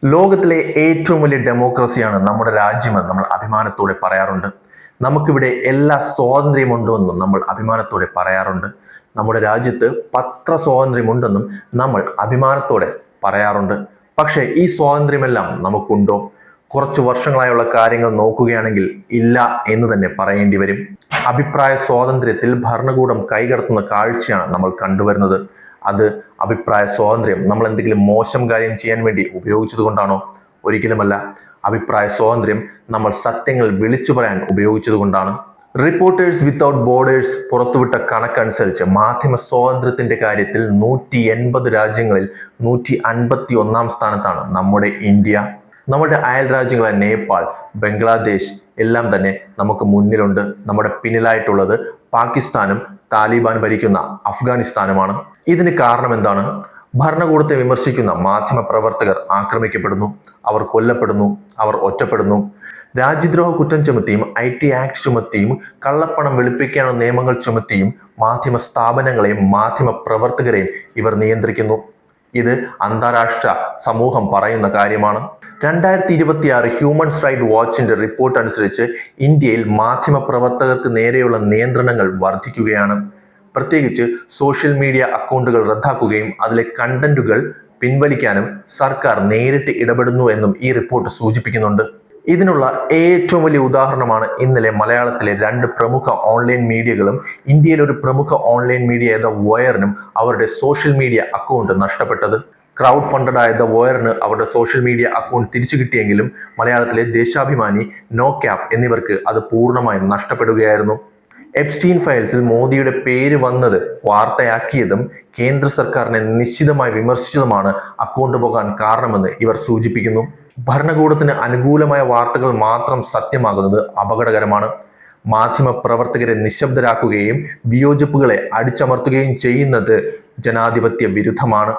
ലോകത്തിലെ ഏറ്റവും വലിയ ഡെമോക്രസിയാണ് നമ്മുടെ രാജ്യമെന്ന് നമ്മൾ അഭിമാനത്തോടെ പറയാറുണ്ട്. നമുക്കിവിടെ എല്ലാ സ്വാതന്ത്ര്യമുണ്ടെന്നും നമ്മൾ അഭിമാനത്തോടെ പറയാറുണ്ട്. നമ്മുടെ രാജ്യത്ത് പത്ര സ്വാതന്ത്ര്യമുണ്ടെന്നും നമ്മൾ അഭിമാനത്തോടെ പറയാറുണ്ട്. പക്ഷേ ഈ സ്വാതന്ത്ര്യമെല്ലാം നമുക്കുണ്ടോ? കുറച്ച് വർഷങ്ങളായുള്ള കാര്യങ്ങൾ നോക്കുകയാണെങ്കിൽ ഇല്ല എന്ന് തന്നെ പറയേണ്ടി വരും. അഭിപ്രായ സ്വാതന്ത്ര്യത്തിൽ ഭരണകൂടം കൈകടത്തുന്ന കാഴ്ചയാണ് നമ്മൾ കണ്ടുവരുന്നത്. അത് അഭിപ്രായ സ്വാതന്ത്ര്യം നമ്മൾ എന്തെങ്കിലും മോശം കാര്യം ചെയ്യാൻ വേണ്ടി ഉപയോഗിച്ചത് കൊണ്ടാണോ? ഒരിക്കലുമല്ല. അഭിപ്രായ സ്വാതന്ത്ര്യം നമ്മൾ സത്യങ്ങൾ വിളിച്ചു പറയാൻ ഉപയോഗിച്ചത് കൊണ്ടാണ്. റിപ്പോർട്ടേഴ്സ് വിത്തൗട്ട് ബോർഡേഴ്സ് പുറത്തുവിട്ട കണക്കനുസരിച്ച് മാധ്യമ സ്വാതന്ത്ര്യത്തിന്റെ കാര്യത്തിൽ 180 രാജ്യങ്ങളിൽ 151 സ്ഥാനത്താണ് നമ്മുടെ ഇന്ത്യ. നമ്മുടെ അയൽ രാജ്യങ്ങളായ നേപ്പാൾ, ബംഗ്ലാദേശ് എല്ലാം തന്നെ നമുക്ക് മുന്നിലുണ്ട്. നമ്മുടെ പിന്നിലായിട്ടുള്ളത് പാകിസ്ഥാനും താലിബാൻ ഭരിക്കുന്ന അഫ്ഗാനിസ്ഥാനുമാണ്. ഇതിന് കാരണം എന്താണ്? ഭരണകൂടത്തെ വിമർശിക്കുന്ന മാധ്യമ പ്രവർത്തകർ ആക്രമിക്കപ്പെടുന്നു, അവർ കൊല്ലപ്പെടുന്നു, അവർ ഒറ്റപ്പെടുന്നു. രാജ്യദ്രോഹ കുറ്റം ചുമത്തിയും IT ആക്ട് ചുമത്തിയും കള്ളപ്പണം വെളുപ്പിക്കാനുള്ള നിയമങ്ങൾ ചുമത്തിയും മാധ്യമ സ്ഥാപനങ്ങളെയും മാധ്യമ പ്രവർത്തകരെയും ഇവർ നിയന്ത്രിക്കുന്നു. ഇത് അന്താരാഷ്ട്ര സമൂഹം പറയുന്ന കാര്യമാണ്. 2026 ഹ്യൂമൻസ് റൈറ്റ് വാച്ചിന്റെ റിപ്പോർട്ട് അനുസരിച്ച് ഇന്ത്യയിൽ മാധ്യമ പ്രവർത്തകർക്ക് നേരെയുള്ള നിയന്ത്രണങ്ങൾ വർദ്ധിക്കുകയാണ്. പ്രത്യേകിച്ച് സോഷ്യൽ മീഡിയ അക്കൗണ്ടുകൾ റദ്ദാക്കുകയും അതിലെ കണ്ടന്റുകൾ പിൻവലിക്കാനും സർക്കാർ നേരിട്ട് ഇടപെടുന്നു എന്നും ഈ റിപ്പോർട്ട് സൂചിപ്പിക്കുന്നുണ്ട്. ഇതിനുള്ള ഏറ്റവും വലിയ ഉദാഹരണമാണ് ഇന്നലെ മലയാളത്തിലെ 2 പ്രമുഖ ഓൺലൈൻ മീഡിയകളും ഇന്ത്യയിലെ ഒരു പ്രമുഖ ഓൺലൈൻ മീഡിയ ദ വയറിനും അവരുടെ സോഷ്യൽ മീഡിയ അക്കൗണ്ട് നഷ്ടപ്പെട്ടത്. ക്രൗഡ് ഫണ്ടഡ് ആയ ദ വയറിന് അവരുടെ സോഷ്യൽ മീഡിയ അക്കൗണ്ട് തിരിച്ചു കിട്ടിയെങ്കിലും മലയാളത്തിലെ ദേശാഭിമാനി, നോ ക്യാപ് എന്നിവർക്ക് അത് പൂർണ്ണമായും നഷ്ടപ്പെടുകയായിരുന്നു. എപ്സ്റ്റീൻ ഫയൽസിൽ മോദിയുടെ പേര് വന്നത് വാർത്തയാക്കിയതും കേന്ദ്ര സർക്കാരിനെ നിശ്ചിതമായി വിമർശിച്ചതുമാണ് അക്കൗണ്ട് പോകാൻ കാരണമെന്ന് ഇവർ സൂചിപ്പിക്കുന്നു. ഭരണകൂടത്തിന് അനുകൂലമായ വാർത്തകൾ മാത്രം സത്യമാകുന്നത് അപകടകരമാണ്. മാധ്യമ പ്രവർത്തകരെ നിശബ്ദരാക്കുകയും വിയോജിപ്പുകളെ അടിച്ചമർത്തുകയും ചെയ്യുന്നത് ജനാധിപത്യ വിരുദ്ധമാണ്.